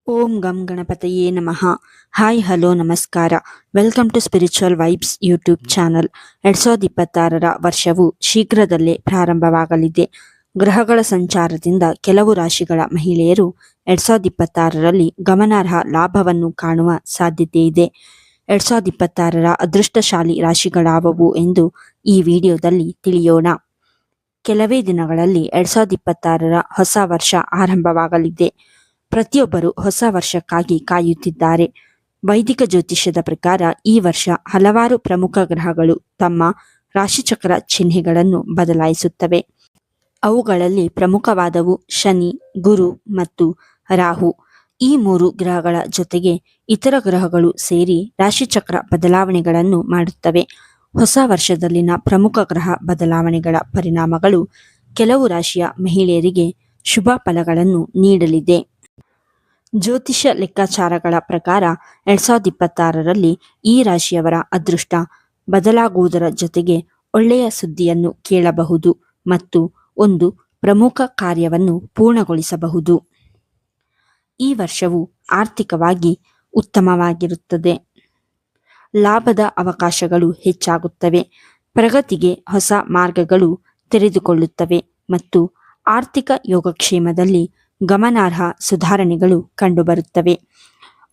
ಓಂ ಗಂ ಗಣಪತಯೇ ನಮಃ. ಹಾಯ್ ಹಲೋ ನಮಸ್ಕಾರ. Welcome to spiritual vibes YouTube channel. 2026 ವರ್ಷವು ಶೀಘ್ರದಲ್ಲೇ ಪ್ರಾರಂಭವಾಗಲಿದೆ. ಗ್ರಹಗಳ ಸಂಚಾರದಿಂದ ಕೆಲವು ರಾಶಿಗಳ ಮಹಿಳೆಯರು 2026ರಲ್ಲಿ ಗಮನಾರ್ಹ ಲಾಭವನ್ನು ಕಾಣುವ ಸಾಧ್ಯತೆ ಇದೆ. 2026ರ ಅದೃಷ್ಟಶಾಲಿ ರಾಶಿಗಳಾವವು ಎಂದು ಈ ವಿಡಿಯೋದಲ್ಲಿ ತಿಳಿಯೋಣ. ಕೆಲವೇ ದಿನಗಳಲ್ಲಿ 2026ರ ಹೊಸ ವರ್ಷ ಆರಂಭವಾಗಲಿದೆ. ಪ್ರತಿಯೊಬ್ಬರು ಹೊಸ ವರ್ಷಕ್ಕಾಗಿ ಕಾಯುತ್ತಿದ್ದಾರೆ. ವೈದಿಕ ಜ್ಯೋತಿಷ್ಯದ ಪ್ರಕಾರ ಈ ವರ್ಷ ಹಲವಾರು ಪ್ರಮುಖ ಗ್ರಹಗಳು ತಮ್ಮ ರಾಶಿಚಕ್ರ ಚಿಹ್ನೆಗಳನ್ನು ಬದಲಾಯಿಸುತ್ತವೆ. ಅವುಗಳಲ್ಲಿ ಪ್ರಮುಖವಾದವು ಶನಿ, ಗುರು ಮತ್ತು ರಾಹು. ಈ ಮೂರು ಗ್ರಹಗಳ ಜೊತೆಗೆ ಇತರ ಗ್ರಹಗಳು ಸೇರಿ ರಾಶಿಚಕ್ರ ಬದಲಾವಣೆಗಳನ್ನು ಮಾಡುತ್ತವೆ. ಹೊಸ ವರ್ಷದಲ್ಲಿನ ಪ್ರಮುಖ ಗ್ರಹ ಬದಲಾವಣೆಗಳ ಪರಿಣಾಮಗಳು ಕೆಲವು ರಾಶಿಯ ಮಹಿಳೆಯರಿಗೆ ಶುಭ ಫಲಗಳನ್ನು ನೀಡಲಿದೆ. ಜ್ಯೋತಿಷ್ಯ ಲೆಕ್ಕಾಚಾರಗಳ ಪ್ರಕಾರ 2026ರಲ್ಲಿ ಈ ರಾಶಿಯವರ ಅದೃಷ್ಟ ಬದಲಾಗುವುದರ ಜೊತೆಗೆ ಒಳ್ಳೆಯ ಸುದ್ದಿಯನ್ನು ಕೇಳಬಹುದು ಮತ್ತು ಒಂದು ಪ್ರಮುಖ ಕಾರ್ಯವನ್ನು ಪೂರ್ಣಗೊಳಿಸಬಹುದು. ಈ ವರ್ಷವು ಆರ್ಥಿಕವಾಗಿ ಉತ್ತಮವಾಗಿರುತ್ತದೆ. ಲಾಭದ ಅವಕಾಶಗಳು ಹೆಚ್ಚಾಗುತ್ತವೆ. ಪ್ರಗತಿಗೆ ಹೊಸ ಮಾರ್ಗಗಳು ತೆರೆದುಕೊಳ್ಳುತ್ತವೆ ಮತ್ತು ಆರ್ಥಿಕ ಯೋಗಕ್ಷೇಮದಲ್ಲಿ ಗಮನಾರ್ಹ ಸುಧಾರಣೆಗಳು ಕಂಡುಬರುತ್ತವೆ.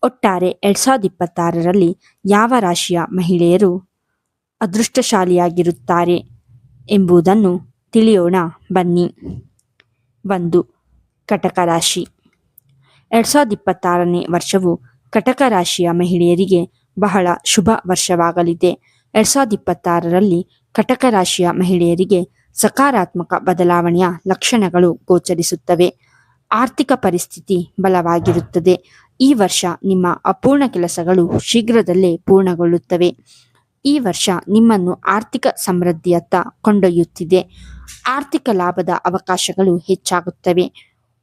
ಒಟ್ಟಾರೆ 2026ರಲ್ಲಿ ಯಾವ ರಾಶಿಯ ಮಹಿಳೆಯರು ಅದೃಷ್ಟಶಾಲಿಯಾಗಿರುತ್ತಾರೆ ಎಂಬುದನ್ನು ತಿಳಿಯೋಣ ಬನ್ನಿ. 1. ಕಟಕ ರಾಶಿ. 2026ನೇ ವರ್ಷವು ಕಟಕ ರಾಶಿಯ ಮಹಿಳೆಯರಿಗೆ ಬಹಳ ಶುಭ ವರ್ಷವಾಗಲಿದೆ. 2026ರಲ್ಲಿ ಕಟಕ ರಾಶಿಯ ಮಹಿಳೆಯರಿಗೆ ಸಕಾರಾತ್ಮಕ ಬದಲಾವಣೆಯ ಲಕ್ಷಣಗಳು ಗೋಚರಿಸುತ್ತವೆ. ಆರ್ಥಿಕ ಪರಿಸ್ಥಿತಿ ಬಲವಾಗಿರುತ್ತದೆ. ಈ ವರ್ಷ ನಿಮ್ಮ ಅಪೂರ್ಣ ಕೆಲಸಗಳು ಶೀಘ್ರದಲ್ಲೇ ಪೂರ್ಣಗೊಳ್ಳುತ್ತವೆ. ಈ ವರ್ಷ ನಿಮ್ಮನ್ನು ಆರ್ಥಿಕ ಸಮೃದ್ಧಿಯತ್ತ ಕೊಂಡೊಯ್ಯುತ್ತಿದೆ. ಆರ್ಥಿಕ ಲಾಭದ ಅವಕಾಶಗಳು ಹೆಚ್ಚಾಗುತ್ತವೆ.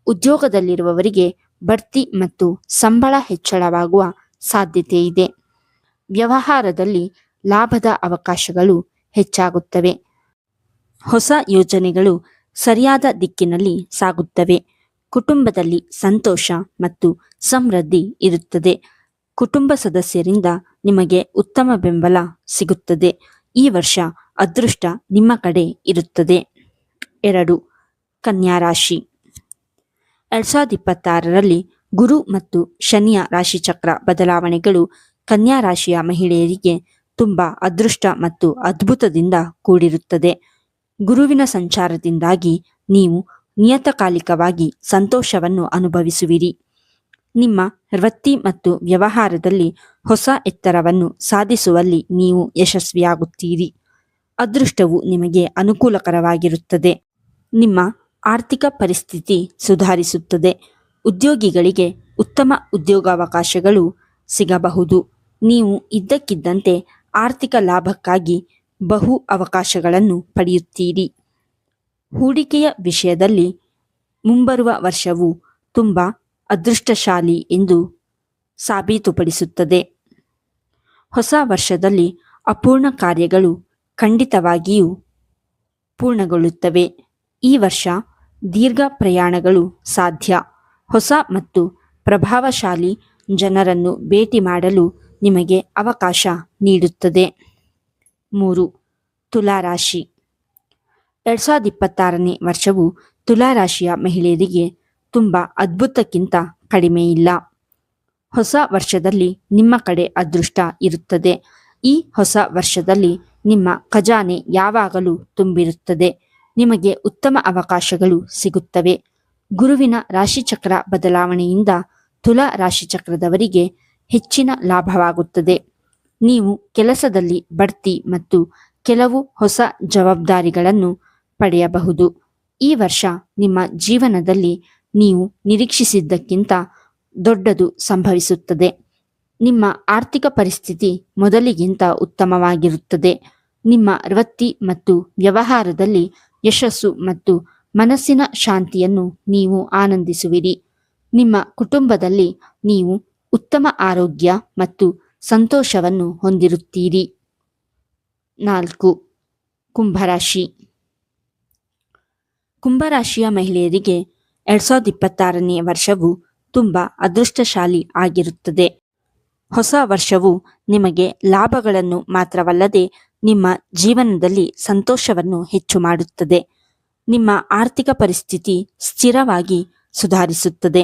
ಉದ್ಯೋಗದಲ್ಲಿರುವವರಿಗೆ ಬಡ್ತಿ ಮತ್ತು ಸಂಬಳ ಹೆಚ್ಚಳವಾಗುವ ಸಾಧ್ಯತೆ ಇದೆ. ವ್ಯವಹಾರದಲ್ಲಿ ಲಾಭದ ಅವಕಾಶಗಳು ಹೆಚ್ಚಾಗುತ್ತವೆ. ಹೊಸ ಯೋಜನೆಗಳು ಸರಿಯಾದ ದಿಕ್ಕಿನಲ್ಲಿ ಸಾಗುತ್ತವೆ. ಕುಟುಂಬದಲ್ಲಿ ಸಂತೋಷ ಮತ್ತು ಸಮೃದ್ಧಿ ಇರುತ್ತದೆ. ಕುಟುಂಬ ಸದಸ್ಯರಿಂದ ನಿಮಗೆ ಉತ್ತಮ ಬೆಂಬಲ ಸಿಗುತ್ತದೆ. ಈ ವರ್ಷ ಅದೃಷ್ಟ ನಿಮ್ಮ ಕಡೆ ಇರುತ್ತದೆ. 2. ಕನ್ಯಾ ರಾಶಿ. 2026ರಲ್ಲಿ ಗುರು ಮತ್ತು ಶನಿಯ ರಾಶಿಚಕ್ರ ಬದಲಾವಣೆಗಳು ಕನ್ಯಾ ರಾಶಿಯ ಮಹಿಳೆಯರಿಗೆ ತುಂಬ ಅದೃಷ್ಟ ಮತ್ತು ಅದ್ಭುತದಿಂದ ಕೂಡಿರುತ್ತದೆ. ಗುರುವಿನ ಸಂಚಾರದಿಂದಾಗಿ ನೀವು ನಿಯತಕಾಲಿಕವಾಗಿ ಸಂತೋಷವನ್ನು ಅನುಭವಿಸುವಿರಿ. ನಿಮ್ಮ ವೃತ್ತಿ ಮತ್ತು ವ್ಯವಹಾರದಲ್ಲಿ ಹೊಸ ಎತ್ತರವನ್ನು ಸಾಧಿಸುವಲ್ಲಿ ನೀವು ಯಶಸ್ವಿಯಾಗುತ್ತೀರಿ. ಅದೃಷ್ಟವು ನಿಮಗೆ ಅನುಕೂಲಕರವಾಗಿರುತ್ತದೆ. ನಿಮ್ಮ ಆರ್ಥಿಕ ಪರಿಸ್ಥಿತಿ ಸುಧಾರಿಸುತ್ತದೆ. ಉದ್ಯೋಗಿಗಳಿಗೆ ಉತ್ತಮ ಉದ್ಯೋಗಾವಕಾಶಗಳು ಸಿಗಬಹುದು. ನೀವು ಇದ್ದಕ್ಕಿದ್ದಂತೆ ಆರ್ಥಿಕ ಲಾಭಕ್ಕಾಗಿ ಬಹು ಅವಕಾಶಗಳನ್ನು ಪಡೆಯುತ್ತೀರಿ. ಹೂಡಿಕೆಯ ವಿಷಯದಲ್ಲಿ ಮುಂಬರುವ ವರ್ಷವು ತುಂಬ ಅದೃಷ್ಟಶಾಲಿ ಎಂದು ಸಾಬೀತುಪಡಿಸುತ್ತದೆ. ಹೊಸ ವರ್ಷದಲ್ಲಿ ಅಪೂರ್ಣ ಕಾರ್ಯಗಳು ಖಂಡಿತವಾಗಿಯೂ ಪೂರ್ಣಗೊಳ್ಳುತ್ತವೆ. ಈ ವರ್ಷ ದೀರ್ಘ ಪ್ರಯಾಣಗಳು ಸಾಧ್ಯ. ಹೊಸ ಮತ್ತು ಪ್ರಭಾವಶಾಲಿ ಜನರನ್ನು ಭೇಟಿ ಮಾಡಲು ನಿಮಗೆ ಅವಕಾಶ ನೀಡುತ್ತದೆ. 3. ತುಲಾರಾಶಿ. 2026ನೇ ವರ್ಷವು ತುಲಾರಾಶಿಯ ಮಹಿಳೆಯರಿಗೆ ತುಂಬ ಅದ್ಭುತಕ್ಕಿಂತ ಕಡಿಮೆ ಇಲ್ಲ. ಹೊಸ ವರ್ಷದಲ್ಲಿ ನಿಮ್ಮ ಕಡೆ ಅದೃಷ್ಟ ಇರುತ್ತದೆ. ಈ ಹೊಸ ವರ್ಷದಲ್ಲಿ ನಿಮ್ಮ ಖಜಾನೆ ಯಾವಾಗಲೂ ತುಂಬಿರುತ್ತದೆ. ನಿಮಗೆ ಉತ್ತಮ ಅವಕಾಶಗಳು ಸಿಗುತ್ತವೆ. ಗುರುವಿನ ರಾಶಿಚಕ್ರ ಬದಲಾವಣೆಯಿಂದ ತುಲಾ ರಾಶಿಚಕ್ರದವರಿಗೆ ಹೆಚ್ಚಿನ ಲಾಭವಾಗುತ್ತದೆ. ನೀವು ಕೆಲಸದಲ್ಲಿ ಬಡ್ತಿ ಮತ್ತು ಕೆಲವು ಹೊಸ ಜವಾಬ್ದಾರಿಗಳನ್ನು ಪಡೆಯಬಹುದು. ಈ ವರ್ಷ ನಿಮ್ಮ ಜೀವನದಲ್ಲಿ ನೀವು ನಿರೀಕ್ಷಿಸಿದ್ದಕ್ಕಿಂತ ದೊಡ್ಡದು ಸಂಭವಿಸುತ್ತದೆ. ನಿಮ್ಮ ಆರ್ಥಿಕ ಪರಿಸ್ಥಿತಿ ಮೊದಲಿಗಿಂತ ಉತ್ತಮವಾಗಿರುತ್ತದೆ. ನಿಮ್ಮ ವೃತ್ತಿ ಮತ್ತು ವ್ಯವಹಾರದಲ್ಲಿ ಯಶಸ್ಸು ಮತ್ತು ಮನಸ್ಸಿನ ಶಾಂತಿಯನ್ನು ನೀವು ಆನಂದಿಸುವಿರಿ. ನಿಮ್ಮ ಕುಟುಂಬದಲ್ಲಿ ನೀವು ಉತ್ತಮ ಆರೋಗ್ಯ ಮತ್ತು ಸಂತೋಷವನ್ನು ಹೊಂದಿರುತ್ತೀರಿ. 4. ಕುಂಭರಾಶಿ. ಕುಂಭರಾಶಿಯ ಮಹಿಳೆಯರಿಗೆ 2026ನೇ ವರ್ಷವು ತುಂಬ ಅದೃಷ್ಟಶಾಲಿ ಆಗಿರುತ್ತದೆ. ಹೊಸ ವರ್ಷವು ನಿಮಗೆ ಲಾಭಗಳನ್ನು ಮಾತ್ರವಲ್ಲದೆ ನಿಮ್ಮ ಜೀವನದಲ್ಲಿ ಸಂತೋಷವನ್ನು ಹೆಚ್ಚು ಮಾಡುತ್ತದೆ. ನಿಮ್ಮ ಆರ್ಥಿಕ ಪರಿಸ್ಥಿತಿ ಸ್ಥಿರವಾಗಿ ಸುಧಾರಿಸುತ್ತದೆ.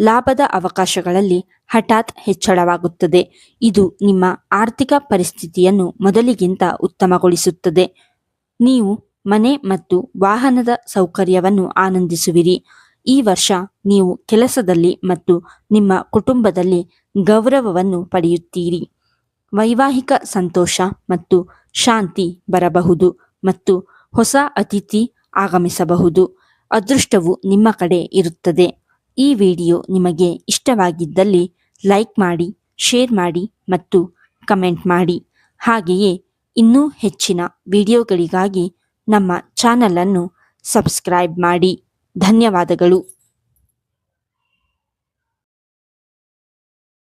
ಲಾಭದ ಅವಕಾಶಗಳಲ್ಲಿ ಹಠಾತ್ ಹೆಚ್ಚಳವಾಗುತ್ತದೆ. ಇದು ನಿಮ್ಮ ಆರ್ಥಿಕ ಪರಿಸ್ಥಿತಿಯನ್ನು ಮೊದಲಿಗಿಂತ ಉತ್ತಮಗೊಳಿಸುತ್ತದೆ. ನೀವು ಮನೆ ಮತ್ತು ವಾಹನದ ಸೌಕರ್ಯವನ್ನು ಆನಂದಿಸುವಿರಿ. ಈ ವರ್ಷ ನೀವು ಕೆಲಸದಲ್ಲಿ ಮತ್ತು ನಿಮ್ಮ ಕುಟುಂಬದಲ್ಲಿ ಗೌರವವನ್ನು ಪಡೆಯುತ್ತೀರಿ. ವೈವಾಹಿಕ ಸಂತೋಷ ಮತ್ತು ಶಾಂತಿ ಬರಬಹುದು ಮತ್ತು ಹೊಸ ಅತಿಥಿ ಆಗಮಿಸಬಹುದು. ಅದೃಷ್ಟವು ನಿಮ್ಮ ಕಡೆ ಇರುತ್ತದೆ. ಈ ವಿಡಿಯೋ ನಿಮಗೆ ಇಷ್ಟವಾಗಿದ್ದಲ್ಲಿ ಲೈಕ್ ಮಾಡಿ, ಶೇರ್ ಮಾಡಿ ಮತ್ತು ಕಮೆಂಟ್ ಮಾಡಿ. ಹಾಗೆಯೇ ಇನ್ನೂ ಹೆಚ್ಚಿನ ವಿಡಿಯೋಗಳಿಗಾಗಿ ನಮ್ಮ ಚಾನಲನ್ನು ಸಬ್ಸ್ಕ್ರೈಬ್ ಮಾಡಿ. ಧನ್ಯವಾದಗಳು.